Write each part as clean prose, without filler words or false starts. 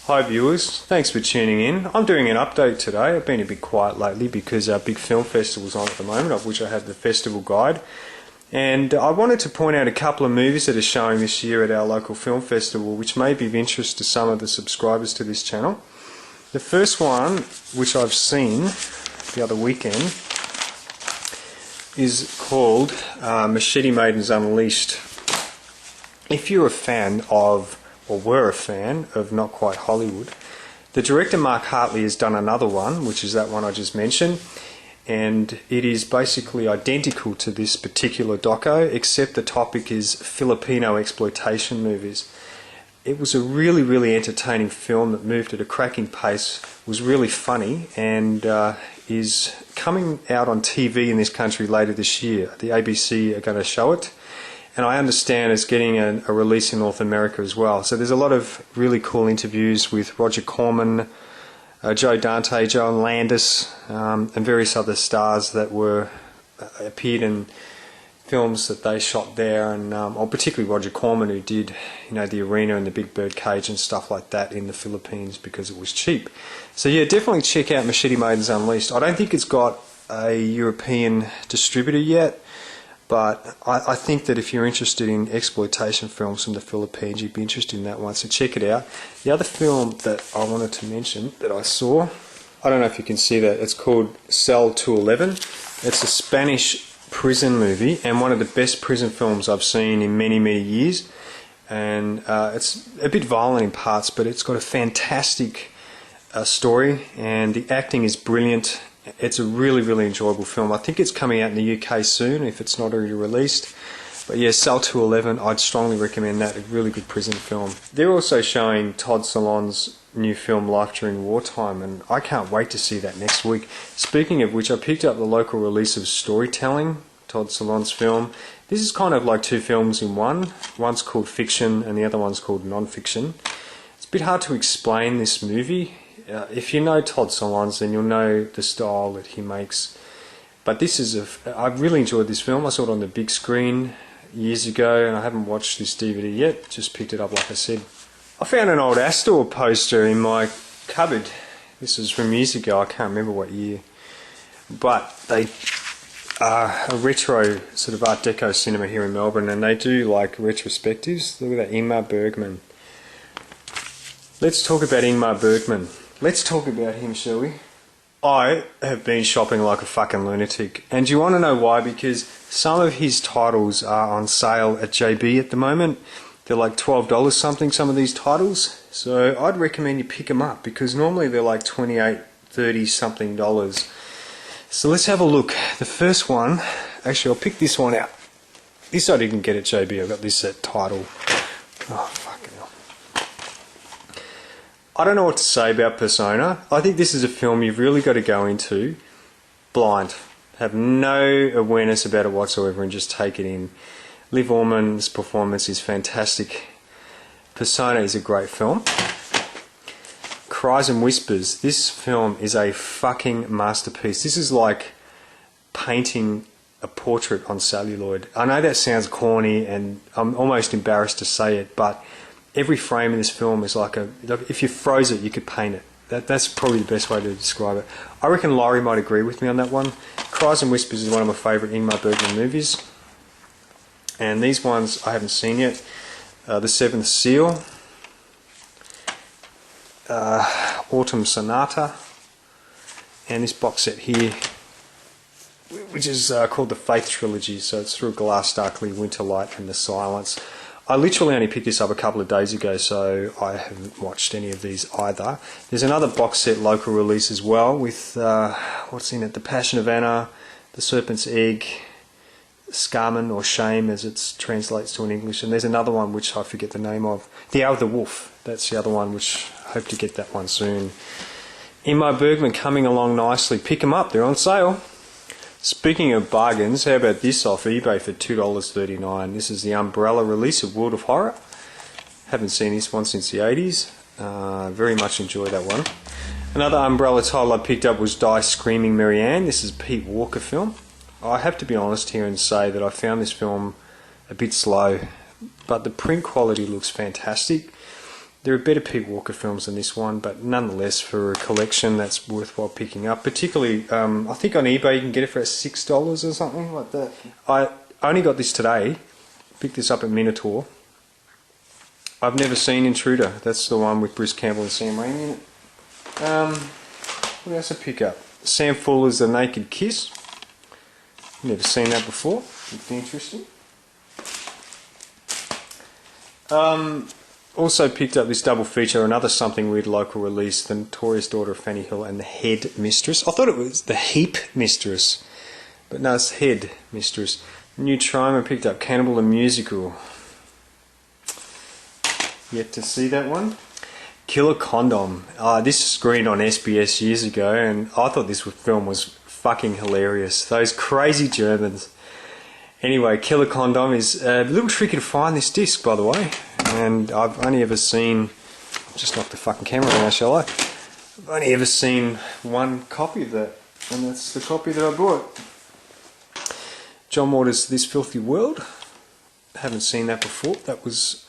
Hi viewers, thanks for tuning in. I'm doing an update today. I've been a bit quiet lately because our big film festival's on at the moment, of which I have the festival guide. And I wanted to point out a couple of movies that are showing this year at our local film festival, which may be of interest to some of the subscribers to this channel. The first one, which I've seen the other weekend, is called Machete Maidens Unleashed. If you're a fan of, or were a fan of Not Quite Hollywood, the director Mark Hartley has done another one, which is that one I just mentioned, and it is basically identical to this particular doco, except the topic is Filipino exploitation movies. It was a really entertaining film that moved at a cracking pace, was really funny, and is coming out on TV in this country later this year. The ABC are going to show it, and I understand it's getting a release in North America as well. So there's a lot of really cool interviews with Roger Corman, Joe Dante, Joan Landis, and various other stars that appeared in films that they shot there, and or particularly Roger Corman, who did, the Arena and the Big Bird Cage and stuff like that in the Philippines because it was cheap. So yeah, definitely check out Machete Maidens Unleashed. I don't think it's got a European distributor yet, but I think that if you're interested in exploitation films from the Philippines, you'd be interested in that one, so check it out. The other film that I wanted to mention that I saw, I don't know if you can see that, it's called Cell 211. It's a Spanish prison movie and one of the best prison films I've seen in many years, and it's a bit violent in parts, but it's got a fantastic story and the acting is brilliant. It's a really enjoyable film. I think it's coming out in the UK soon if it's not already released. But yeah, Cell 211, I'd strongly recommend that. A really good prison film. They're also showing Todd Solondz's new film Life During Wartime, and I can't wait to see that next week. Speaking of which, I picked up the local release of Storytelling, Todd Solondz's film. This is kind of like two films in one. One's called Fiction and the other one's called Non-Fiction. It's a bit hard to explain this movie. If you know Todd Solondz, then you'll know the style that he makes. But this is I really enjoyed this film. I saw it on the big screen years ago, and I haven't watched this DVD yet. Just picked it up, like I said. I found an old Astor poster in my cupboard. This is from years ago. I can't remember what year. But they are a retro sort of Art Deco cinema here in Melbourne, and they do like retrospectives. Look at that, Ingmar Bergman. Let's talk about Ingmar Bergman. Let's talk about him, shall we? I have been shopping like a fucking lunatic. And do you want to know why? Because some of his titles are on sale at JB at the moment. They're like $12 something, some of these titles. So I'd recommend you pick them up, because normally they're like $28, $30 something dollars. So let's have a look. The first one, actually I'll pick this one out. This I didn't get at JB, I got this at Tidal. Oh, fucking hell. I don't know what to say about Persona. I think this is a film you've really got to go into blind. Have no awareness about it whatsoever and just take it in. Liv Ullmann's performance is fantastic. Persona is a great film. Cries Whispers. This film is a fucking masterpiece. This is like painting a portrait on celluloid. I know that sounds corny and I'm almost embarrassed to say it, but every frame in this film is like if you froze it, you could paint it. That's probably the best way to describe it. I reckon Laurie might agree with me on that one. Cries and Whispers is one of my favourite Ingmar Bergman movies. And these ones I haven't seen yet. The Seventh Seal, Autumn Sonata, and this box set here, which is called the Faith Trilogy. So it's Through Glass Darkly, Winter Light and The Silence. I literally only picked this up a couple of days ago, so I haven't watched any of these either. There's another box set local release as well with, what's in it? The Passion of Anna, The Serpent's Egg, Scarman or Shame as it translates to in English, and there's another one which I forget the name of. The Hour of the Wolf, that's the other one, which I hope to get that one soon. Ingmar Bergman coming along nicely. Pick them up, they're on sale. Speaking of bargains, how about this off eBay for $2.39? This is the Umbrella release of World of Horror. Haven't seen this one since the 80s. Very much enjoyed that one. Another Umbrella title I picked up was Die Screaming Marianne. This is a Pete Walker film. I have to be honest here and say that I found this film a bit slow, but the print quality looks fantastic. There are better Pete Walker films than this one, but nonetheless, for a collection, that's worthwhile picking up. Particularly, I think on eBay you can get it for $6 or something like that. I only got this today. Picked this up at Minotaur. I've never seen Intruder. That's the one with Bruce Campbell and Sam Raimi in it. What else I pick up? Sam Fuller's The Naked Kiss. Never seen that before. Looked interesting. Also picked up this double feature, another something weird local release, The Notorious Daughter of Fanny Hill and The Head Mistress. I thought it was The Heap Mistress, but no, it's Head Mistress. New Troma. Picked up Cannibal the Musical. Yet to see that one. Killer Condom. This screened on SBS years ago, and I thought this film was fucking hilarious. Those crazy Germans. Anyway, Killer Condom is a little tricky to find, this disc, by the way. And I've only ever seen... I'll just knock the fucking camera down, shall I? I've only ever seen one copy of that, and that's the copy that I bought. John Waters' This Filthy World. Haven't seen that before. That was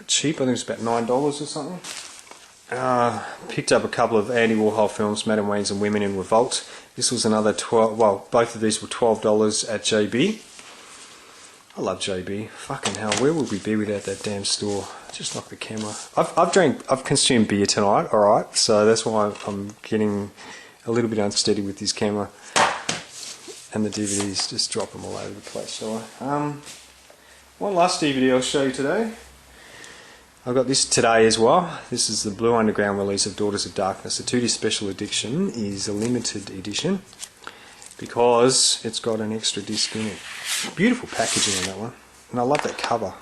cheap. I think it was about $9 or something. Picked up a couple of Andy Warhol films, Madam Wayne's and Women in Revolt. This was another 12. Well, both of these were $12 at JB. I love JB. Fucking hell, where would we be without that damn store? Just knock the camera. I've consumed beer tonight. All right, so that's why I'm getting a little bit unsteady with this camera, and the DVDs just drop them all over the place. Shall I? One last DVD I'll show you today. I got this today as well. This is the Blue Underground release of Daughters of Darkness. The 2D special edition is a limited edition because it's got an extra disc in it. Beautiful packaging on that one, and I love that cover.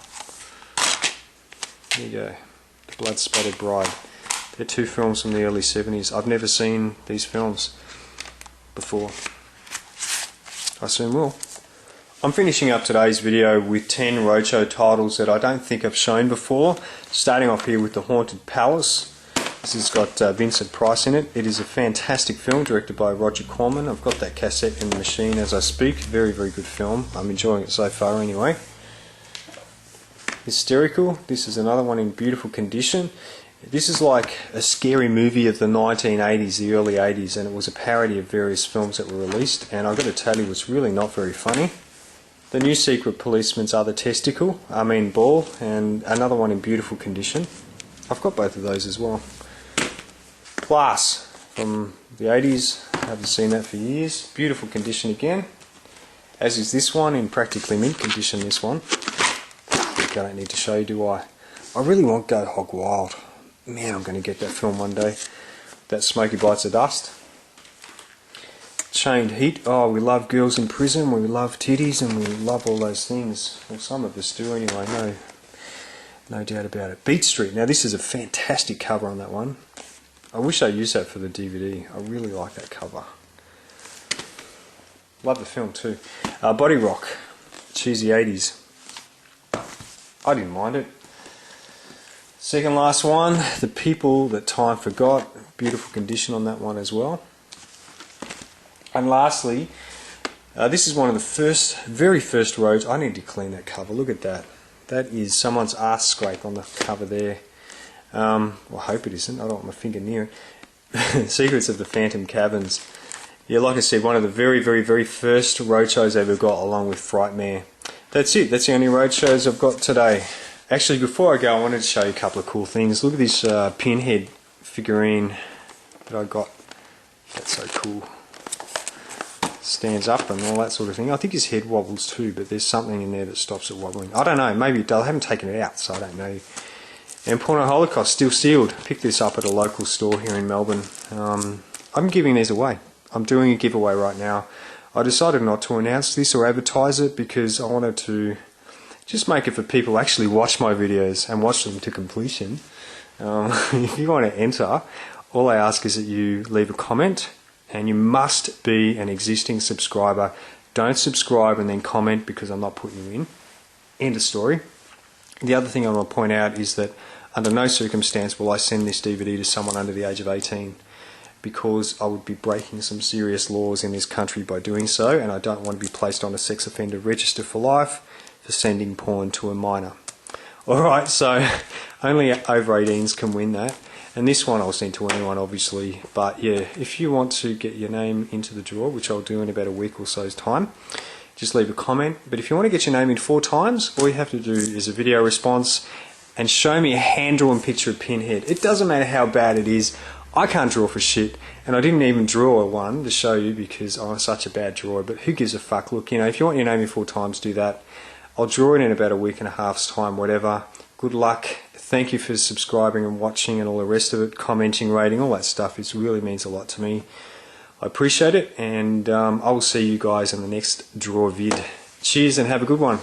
There you go, The Blood Spotted Bride. They're two films from the early 70s. I've never seen these films before. I soon will. I'm finishing up today's video with 10 Roadshow titles that I don't think I've shown before. Starting off here with The Haunted Palace. This has got Vincent Price in it. It is a fantastic film directed by Roger Corman. I've got that cassette in the machine as I speak. Very, very good film. I'm enjoying it so far anyway. Hysterical. This is another one in beautiful condition. This is like a scary movie of the 1980s, the early 80s, and it was a parody of various films that were released, and I've got to tell you, it's really not very funny. The New Secret Policeman's Other Testicle, Ball, and another one in beautiful condition. I've got both of those as well. Glass from the 80s, I haven't seen that for years. Beautiful condition again, as is this one, in practically mint condition, this one. I don't need to show you, do I? I really want Go Hog Wild. Man, I'm going to get that film one day. That Smoky Bites of Dust. Chained Heat. Oh, we love girls in prison, we love titties, and we love all those things. Well, some of us do anyway, no doubt about it. Beat Street. Now, this is a fantastic cover on that one. I wish I used that for the DVD. I really like that cover. Love the film too. Body Rock. Cheesy 80s. I didn't mind it. Second last one, The People That Time Forgot. Beautiful condition on that one as well. And lastly, this is one of the very first Roads. I need to clean that cover. Look at that. That is someone's arse scrape on the cover there. Well, I hope it isn't. I don't want my finger near it. Secrets of the Phantom Caverns. Yeah, like I said, one of the very, very, very first roadshows I ever got, along with Frightmare. That's it. That's the only roadshows I've got today. Actually, before I go, I wanted to show you a couple of cool things. Look at this pinhead figurine that I got. That's so cool. Stands up and all that sort of thing. I think his head wobbles too, but there's something in there that stops it wobbling. I don't know. Maybe it does. I haven't taken it out, so I don't know. And Porno Holocaust, still sealed. Picked this up at a local store here in Melbourne. I'm giving these away. I'm doing a giveaway right now. I decided not to announce this or advertise it because I wanted to just make it for people who actually watch my videos and watch them to completion. If you want to enter, all I ask is that you leave a comment, and you must be an existing subscriber. Don't subscribe and then comment because I'm not putting you in. End of story. The other thing I want to point out is that under no circumstance will I send this DVD to someone under the age of 18, because I would be breaking some serious laws in this country by doing so, and I don't want to be placed on a sex offender register for life for sending porn to a minor. Alright, so only over 18s can win that. And this one I'll send to anyone, obviously. But yeah, if you want to get your name into the draw, which I'll do in about a week or so's time, just leave a comment. But if you want to get your name in 4 times, all you have to do is a video response and show me a hand-drawn picture of Pinhead. It doesn't matter how bad it is. I can't draw for shit. And I didn't even draw one to show you because I'm such a bad drawer. But who gives a fuck? Look, you know, if you want your name in 4 times, do that. I'll draw it in about a week and a half's time, whatever. Good luck. Thank you for subscribing and watching and all the rest of it. Commenting, rating, all that stuff. It really means a lot to me. I appreciate it. And I will see you guys in the next draw vid. Cheers and have a good one.